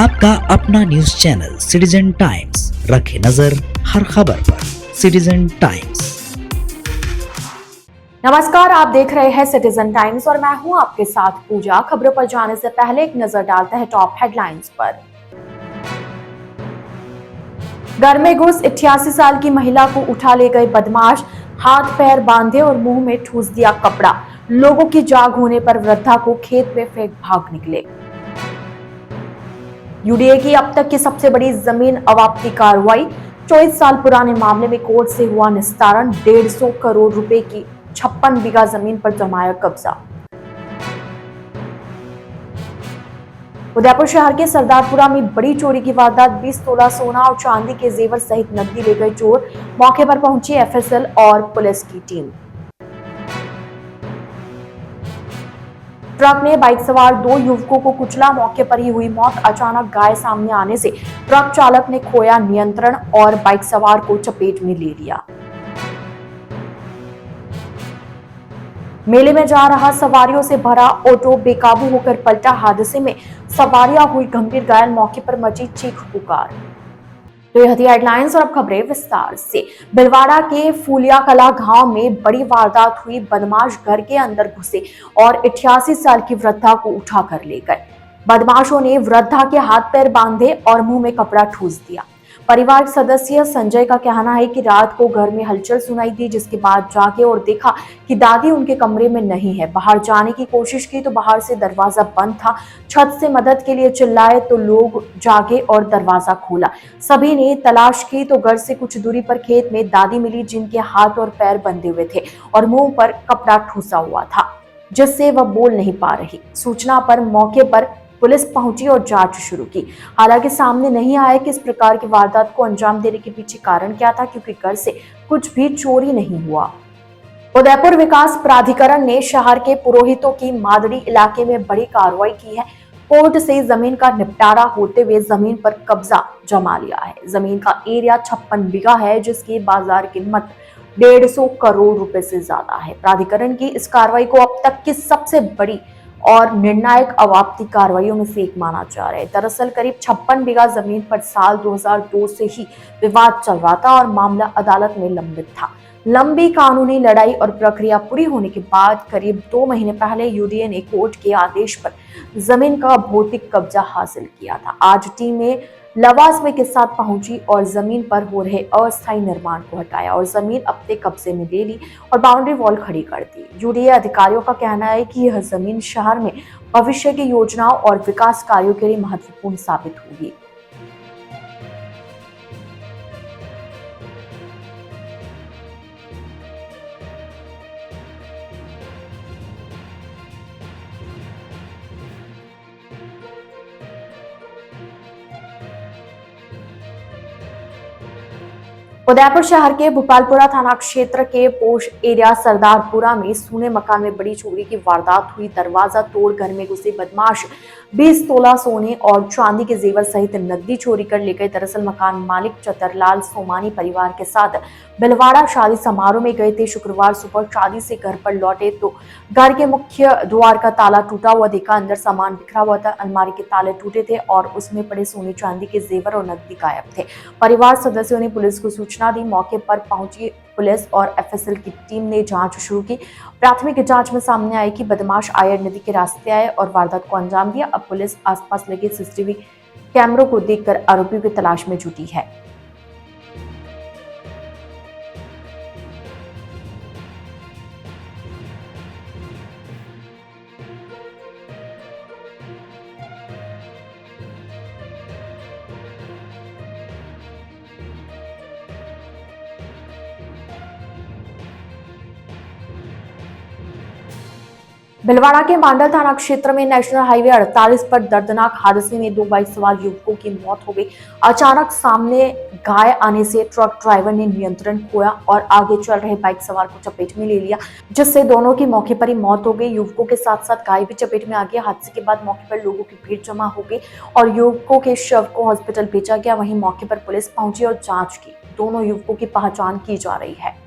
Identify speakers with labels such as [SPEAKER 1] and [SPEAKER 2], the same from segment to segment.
[SPEAKER 1] आपका अपना news channel citizen times, रखे नजर हर खबर पर। Citizen times.
[SPEAKER 2] नमस्कार, आप देख रहे हैं सिटीजन टाइम्स और मैं हूं आपके साथ पूजा। खबरों पर जाने से पहले एक नजर डालते हैं टॉप हेडलाइंस पर। घर में घुस 88 साल की महिला को उठा ले गए बदमाश, हाथ पैर बांधे और मुंह में ठूस दिया कपड़ा। लोगों की जाग होने पर वृद्धा को खेत में फेंक भाग निकले। यूडीए की अब तक की सबसे बड़ी जमीन अवाप्ती कार्रवाई। 24 साल पुराने मामले में कोर्ट से हुआ निस्तारण। 150 करोड़ रुपए की 56 बीघा जमीन पर जमाया कब्जा। उदयपुर शहर के सरदारपुरा में बड़ी चोरी की वारदात। 20 तोला सोना और चांदी के जेवर सहित नकदी ले गए चोर। मौके पर पहुंची एफएसएल और पुलिस की टीम। ट्रक ने बाइक सवार 2 युवकों को कुचला, मौके पर ही हुई मौत। अचानक गाय सामने आने से ट्रक चालक ने खोया नियंत्रण और बाइक सवार को चपेट में ले लिया। मेले में जा रहा सवारियों से भरा ऑटो बेकाबू होकर पलटा। हादसे में सवारियां हुई गंभीर घायल, मौके पर मची चीख पुकार। तो यह थी हेडलाइंस और अब खबरें विस्तार से। भिलवाड़ा के फूलिया कला गांव में बड़ी वारदात हुई। बदमाश घर के अंदर घुसे और 88 साल की वृद्धा को उठा कर ले गए। बदमाशों ने वृद्धा के हाथ पैर बांधे और मुंह में कपड़ा ठूस दिया। परिवार सदस्य संजय का कहना है कि रात को घर में हलचल सुनाई दी, जिसके बाद जागे और देखा कि दादी उनके कमरे में नहीं है। बाहर जाने की कोशिश की तो बाहर से दरवाजा बंद था। छत से मदद के लिए चिल्लाए तो लोग जागे और दरवाजा खोला। सभी ने तलाश की तो घर से कुछ दूरी पर खेत में दादी मिली, जिनके हाथ और पैर बंधे हुए थे और मुंह पर कपड़ा ठूसा हुआ था, जिससे वह बोल नहीं पा रही। सूचना पर मौके पर पुलिस पहुंची और जांच शुरू की। हालांकि सामने नहीं आया कि इस प्रकार की वारदात को अंजाम देने के पीछे कारण क्या था, क्योंकि घर से कुछ भी चोरी नहीं हुआ। उदयपुर विकास प्राधिकरण ने शहर के पुरोहितों की मादड़ी इलाके में बड़ी कार्रवाई की है। कोर्ट से जमीन का निपटारा होते हुए जमीन पर कब्जा जमा लिया है। जमीन का एरिया 56 बीघा है, जिसकी बाजार कीमत 150 करोड़ रुपए से ज्यादा है। प्राधिकरण की इस कार्रवाई को अब तक की सबसे बड़ी और निर्णायक अवाप्ती कार्रवाइयों में से एक माना जा रहा है। दरअसल करीब 56 बीघा जमीन पर साल 2002 से ही विवाद चल रहा था और मामला अदालत में लंबित था। लंबी कानूनी लड़ाई और प्रक्रिया पूरी होने के बाद करीब 2 महीने पहले यूडीए ने कोर्ट के आदेश पर जमीन का भौतिक कब्जा हासिल किया था। आज टीमें लवाजमे के साथ पहुंची और जमीन पर हो रहे अस्थायी निर्माण को हटाया और जमीन अपने कब्जे में ले ली और बाउंड्री वॉल खड़ी कर दी। यूडीए अधिकारियों का कहना है कि यह जमीन शहर में भविष्य की योजनाओं और विकास कार्यों के लिए महत्वपूर्ण साबित होगी। उदयपुर शहर के भोपालपुरा थाना क्षेत्र के पोश एरिया सरदारपुरा में सूने मकान में बड़ी चोरी की वारदात हुई। दरवाजा तोड़ घर में घुसे बदमाश 20 तोला सोने और चांदी के जेवर सहित नकदी चोरी कर ले गए। दरअसल मकान मालिक चतरलाल सोमानी परिवार के साथ भिलवाड़ा शादी समारोह में गए थे। शुक्रवार सुबह शादी से घर पर लौटे तो घर के मुख्य द्वार का ताला टूटा हुआ देखा। अंदर सामान बिखरा हुआ था। अलमारी के ताले टूटे थे और उसमें पड़े सोने चांदी के जेवर और नकदी गायब थे। परिवार सदस्यों ने पुलिस को सूचना दी। मौके पर पहुंची पुलिस और एफएसएल की टीम ने जांच शुरू की। प्राथमिक जांच में सामने आई कि बदमाश आयर नदी के रास्ते आए और वारदात को अंजाम दिया। अब पुलिस आसपास लगे सीसीटीवी कैमरों को देखकर आरोपियों की तलाश में जुटी है। भिलवाड़ा के मांडल थाना क्षेत्र में नेशनल हाईवे 48 पर दर्दनाक हादसे में 2 बाइक सवार युवकों की मौत हो गई। अचानक सामने गाय आने से ट्रक ड्राइवर ने नियंत्रण खोया और आगे चल रहे बाइक सवार को चपेट में ले लिया, जिससे दोनों की मौके पर ही मौत हो गई। युवकों के साथ साथ गाय भी चपेट में आ गई। हादसे के बाद मौके पर लोगों की भीड़ जमा हो गई और युवकों के शव को हॉस्पिटल भेजा गया। वहीं मौके पर पुलिस पहुंची और जांच की। दोनों युवकों की पहचान की जा रही है।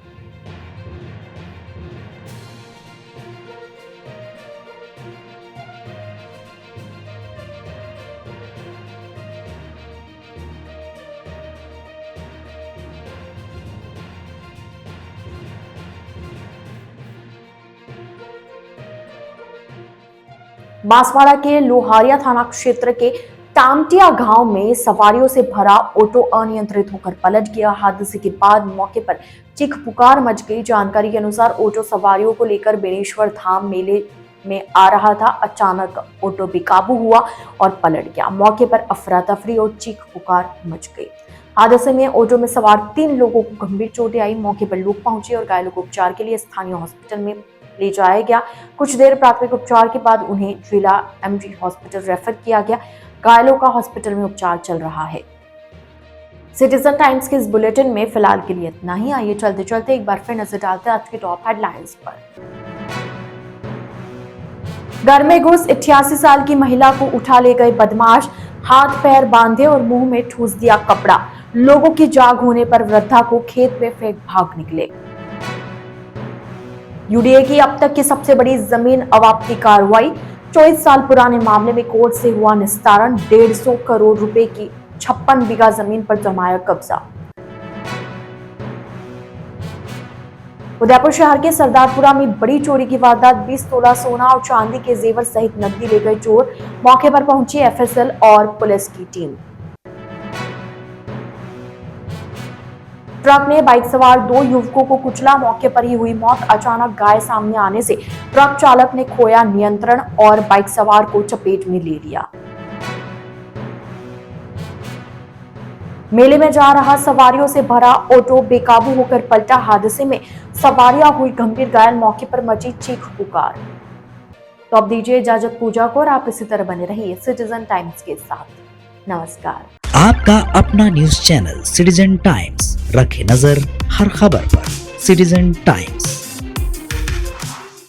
[SPEAKER 2] बांसवाड़ा के लोहारिया थाना क्षेत्र के टामटिया गांव में सवारियों से भरा ऑटो अनियंत्रित होकर पलट गया। हादसे के बाद मौके पर चीख पुकार मच गई। जानकारी के अनुसार ऑटो सवारियों को लेकर बेनेश्वर धाम मेले में आ रहा था। अचानक ऑटो बेकाबू हुआ और पलट गया। मौके पर अफरा तफरी और चीख पुकार मच गई। हादसे में ऑटो में सवार 3 लोगों को गंभीर चोटें आई। मौके पर लोग पहुंचे और घायलों को उपचार के लिए स्थानीय हॉस्पिटल में ले जाया गया। कुछ देर प्राथमिक उपचार के बाद उन्हें जिला एमजी हॉस्पिटल रेफर किया गया। घायलों का हॉस्पिटल में उपचार चल रहा है। सिटीजन टाइम्स के इस बुलेटिन में फिलहाल के लिए इतना ही। आइए चलते चलते एक बार फिर नजर डालते हैं आज की टॉप हेडलाइंस पर। घर में घुस 88 साल की महिला को उठा ले गए बदमाश। हाथ पैर बांधे और मुंह में ठूस दिया कपड़ा। लोगों की जाग होने पर वृद्धा को खेत में फेंक भाग निकले। यूडीए की अब तक की सबसे बड़ी जमीन अवाप्ती कार्रवाई। 24 साल पुराने मामले में कोर्ट से हुआ निस्तारण। 150 करोड़ रुपए की 56 बीघा जमीन पर जमाया कब्जा। उदयपुर शहर के सरदारपुरा में बड़ी चोरी की वारदात। 20 तोला सोना और चांदी के जेवर सहित नकदी ले गए चोर। मौके पर पहुंची एफएसएल और पुलिस की टीम। ट्रक ने बाइक सवार 2 युवकों को कुचला। मौके पर ही हुई मौत। अचानक गाय सामने आने से ट्रक चालक ने खोया नियंत्रण और बाइक सवार को चपेट में ले लिया। मेले में जा रहा सवारियों से भरा ऑटो बेकाबू होकर पलटा। हादसे में सवारियां हुई गंभीर घायल। मौके पर मची चीख पुकार। तो अब दीजिए इजाजत पूजा को और आप इसी तरह बने रहिए सिटीजन टाइम्स के साथ। नमस्कार।
[SPEAKER 1] आपका अपना न्यूज चैनल सिटीजन टाइम्स, रखे नजर हर खबर पर। Citizen times.